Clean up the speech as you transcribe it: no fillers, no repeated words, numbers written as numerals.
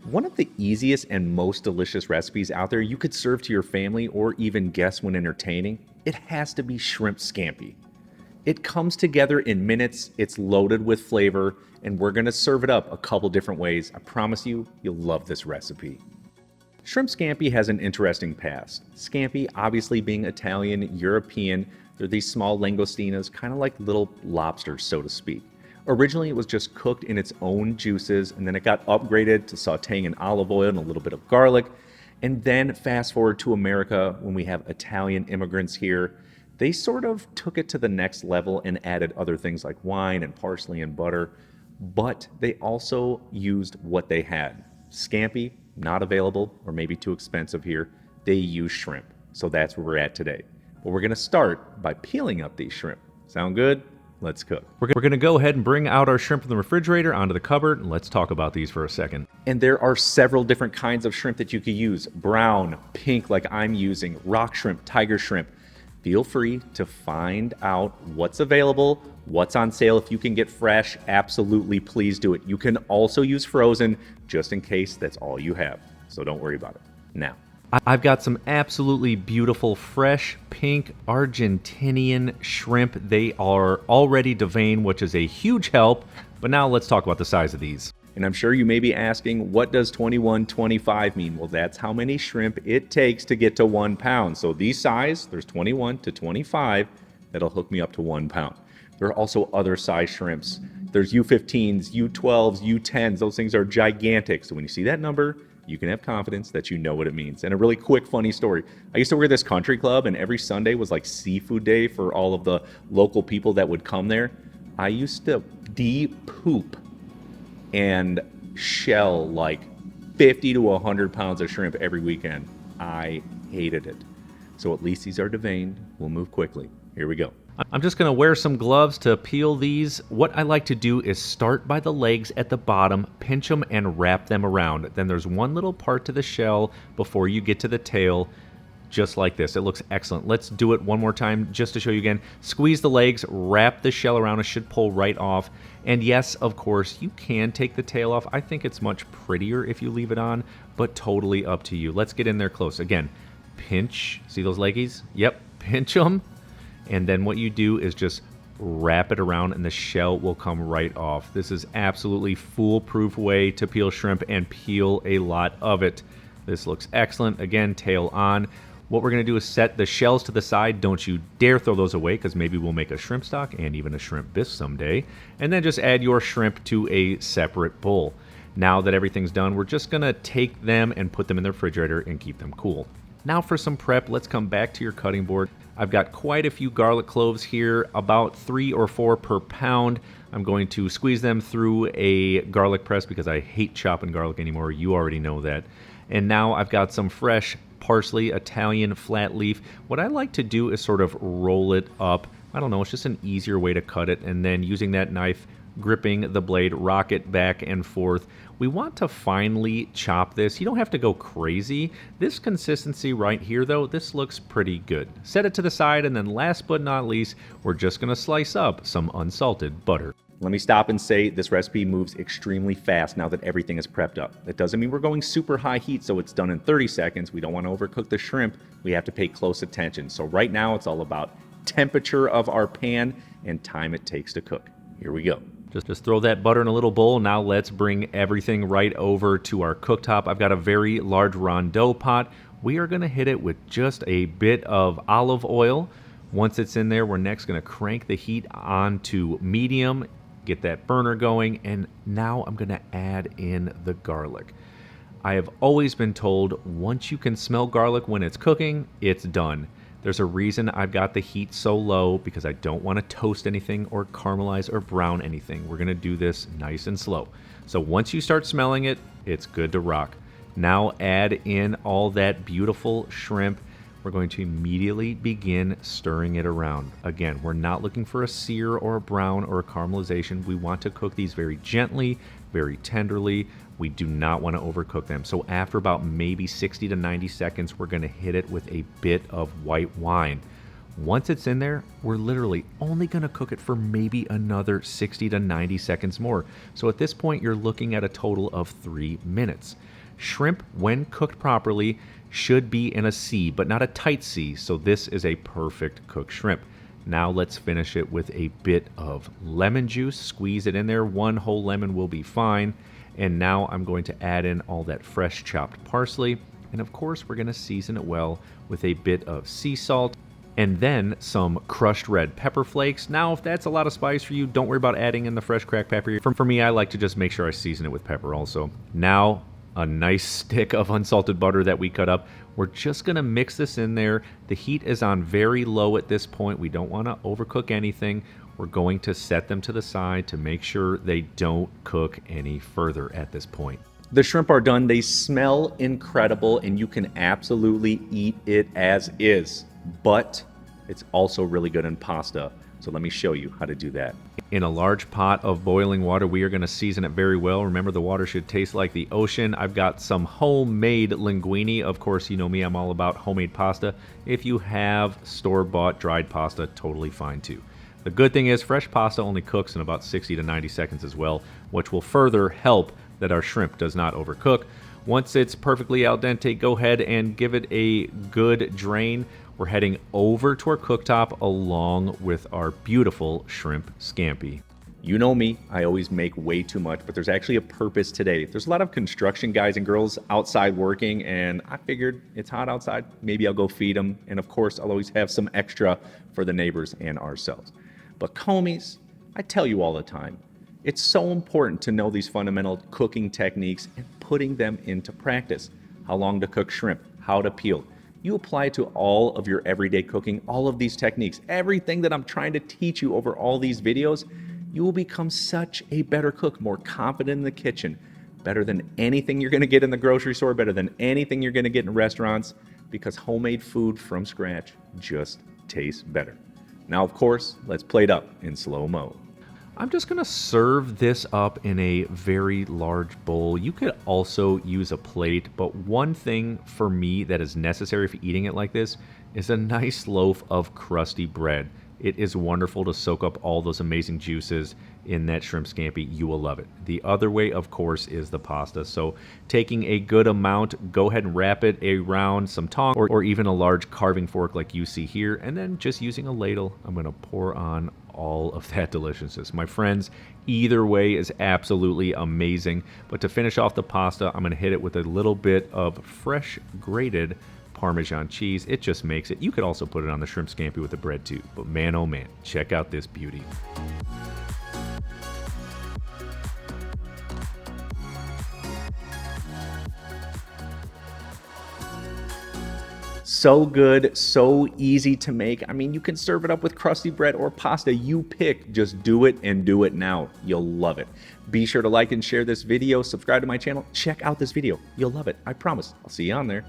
One of the easiest and most delicious recipes out there you could serve to your family or even guests when entertaining, it has to be shrimp scampi. It comes together in minutes, it's loaded with flavor, and we're gonna serve it up a couple different ways. I promise you, you'll love this recipe. Shrimp scampi has an interesting past. Scampi, obviously being Italian, European, they're these small langoustines, kind of like little lobsters, so to speak. Originally, it was just cooked in its own juices, and then it got upgraded to sauteing in olive oil and a little bit of garlic. And then fast forward to America, when we have Italian immigrants here, they sort of took it to the next level and added other things like wine and parsley and butter, but they also used what they had. Scampi, not available or maybe too expensive here. They use shrimp, so that's where we're at today. But we're gonna start by peeling up these shrimp. Sound good? Let's cook. We're going to go ahead and bring out our shrimp from the refrigerator onto the cupboard, and let's talk about these for a second. And there are several different kinds of shrimp that you could use. Brown, pink like I'm using, rock shrimp, tiger shrimp. Feel free to find out what's available, what's on sale. If you can get fresh, absolutely please do it. You can also use frozen just in case that's all you have. So don't worry about it. Now, I've got some absolutely beautiful fresh pink Argentinian shrimp. They are already deveined, which is a huge help. But now let's talk about the size of these. And I'm sure you may be asking, what does 21-25 mean? Well, that's how many shrimp it takes to get to 1 pound. So these size, there's 21 to 25, that'll hook me up to 1 pound. There are also other size shrimps. There's U15s, U12s, U10s. Those things are gigantic. So when you see that number, you can have confidence that you know what it means. And a really quick, funny story. I used to work at this country club, and every Sunday was like seafood day for all of the local people that would come there. I used to de-poop and shell like 50 to 100 pounds of shrimp every weekend. I hated it. So at least these are deveined. We'll move quickly. Here we go. I'm just going to wear some gloves to peel these. What I like to do is start by the legs at the bottom, pinch them, and wrap them around. Then there's one little part to the shell before you get to the tail, just like this. It looks excellent. Let's do it one more time just to show you again. Squeeze the legs, wrap the shell around. It should pull right off. And yes, of course, you can take the tail off. I think it's much prettier if you leave it on, but totally up to you. Let's get in there close. Again, pinch. See those leggies? Yep, pinch them. And then what you do is just wrap it around and the shell will come right off. This is absolutely foolproof way to peel shrimp and peel a lot of it. This looks excellent. Again, tail on. What we're going to do is set the shells to the side. Don't you dare throw those away because maybe we'll make a shrimp stock and even a shrimp bisque someday. And then just add your shrimp to a separate bowl. Now that everything's done, we're just going to take them and put them in the refrigerator and keep them cool. Now for some prep, let's come back to your cutting board. I've got quite a few garlic cloves here, about 3 or 4 per pound. I'm going to squeeze them through a garlic press because I hate chopping garlic anymore. You already know that. And now I've got some fresh parsley, Italian flat leaf. What I like to do is sort of roll it up. I don't know, it's just an easier way to cut it. And then using that knife, gripping the blade, rock it back and forth. We want to finely chop this. You don't have to go crazy. This consistency right here, though, this looks pretty good. Set it to the side, and then last but not least, we're just going to slice up some unsalted butter. Let me stop and say this recipe moves extremely fast now that everything is prepped up. That doesn't mean we're going super high heat, so it's done in 30 seconds. We don't want to overcook the shrimp. We have to pay close attention. So right now, it's all about temperature of our pan and time it takes to cook. Here we go. Just throw that butter in a little bowl. Now let's bring everything right over to our cooktop. I've got a very large rondeau pot. We are going to hit it with just a bit of olive oil. Once it's in there, we're next going to crank the heat on to medium, get that burner going, and now I'm going to add in the garlic. I have always been told once you can smell garlic when it's cooking, it's done. There's a reason I've got the heat so low because I don't want to toast anything or caramelize or brown anything. We're going to do this nice and slow. So once you start smelling it, it's good to rock. Now add in all that beautiful shrimp. We're going to immediately begin stirring it around. Again, we're not looking for a sear or a brown or a caramelization. We want to cook these very gently, very tenderly. We do not want to overcook them. So after about maybe 60 to 90 seconds, we're going to hit it with a bit of white wine. Once it's in there, we're literally only going to cook it for maybe another 60 to 90 seconds more. So at this point, you're looking at a total of 3 minutes. Shrimp, when cooked properly, should be in a C, but not a tight C, so this is a perfect cooked shrimp. Now let's finish it with a bit of lemon juice. Squeeze it in there. 1 whole lemon will be fine. And now I'm going to add in all that fresh chopped parsley. And of course, we're going to season it well with a bit of sea salt and then some crushed red pepper flakes. Now, if that's a lot of spice for you, don't worry about adding in the fresh cracked pepper. For me, I like to just make sure I season it with pepper also. Now, a nice stick of unsalted butter that we cut up. We're just going to mix this in there. The heat is on very low at this point. We don't want to overcook anything. We're going to set them to the side to make sure they don't cook any further at this point. The shrimp are done. They smell incredible, and you can absolutely eat it as is. But it's also really good in pasta. So let me show you how to do that. In a large pot of boiling water, we are going to season it very well. Remember, the water should taste like the ocean. I've got some homemade linguine. Of course, you know me, I'm all about homemade pasta. If you have store-bought dried pasta, totally fine too. The good thing is fresh pasta only cooks in about 60 to 90 seconds as well, which will further help that our shrimp does not overcook. Once it's perfectly al dente, go ahead and give it a good drain. We're heading over to our cooktop along with our beautiful shrimp scampi. You know me, I always make way too much, but there's actually a purpose today. There's a lot of construction guys and girls outside working, and I figured it's hot outside. Maybe I'll go feed them, and of course, I'll always have some extra for the neighbors and ourselves. But homies, I tell you all the time, it's so important to know these fundamental cooking techniques and putting them into practice. How long to cook shrimp, how to peel. You apply to all of your everyday cooking, all of these techniques, everything that I'm trying to teach you over all these videos, you will become such a better cook, more confident in the kitchen, better than anything you're gonna get in the grocery store, better than anything you're gonna get in restaurants, because homemade food from scratch just tastes better. Now, of course, let's plate up in slow-mo. I'm just going to serve this up in a very large bowl. You could also use a plate, but one thing for me that is necessary for eating it like this is a nice loaf of crusty bread. It is wonderful to soak up all those amazing juices in that shrimp scampi. You will love it. The other way, of course, is the pasta. So taking a good amount, go ahead and wrap it around some tongs or even a large carving fork like you see here, and then just using a ladle, I'm going to pour on all of that deliciousness. My friends, either way is absolutely amazing. But to finish off the pasta, I'm going to hit it with a little bit of fresh grated Parmesan cheese. It just makes it. You could also put it on the shrimp scampi with the bread too. But man, oh man, check out this beauty. So good, so easy to make. I mean, you can serve it up with crusty bread or pasta. You pick, just do it and do it now. You'll love it. Be sure to like and share this video, subscribe to my channel, check out this video. You'll love it, I promise. I'll see you on there.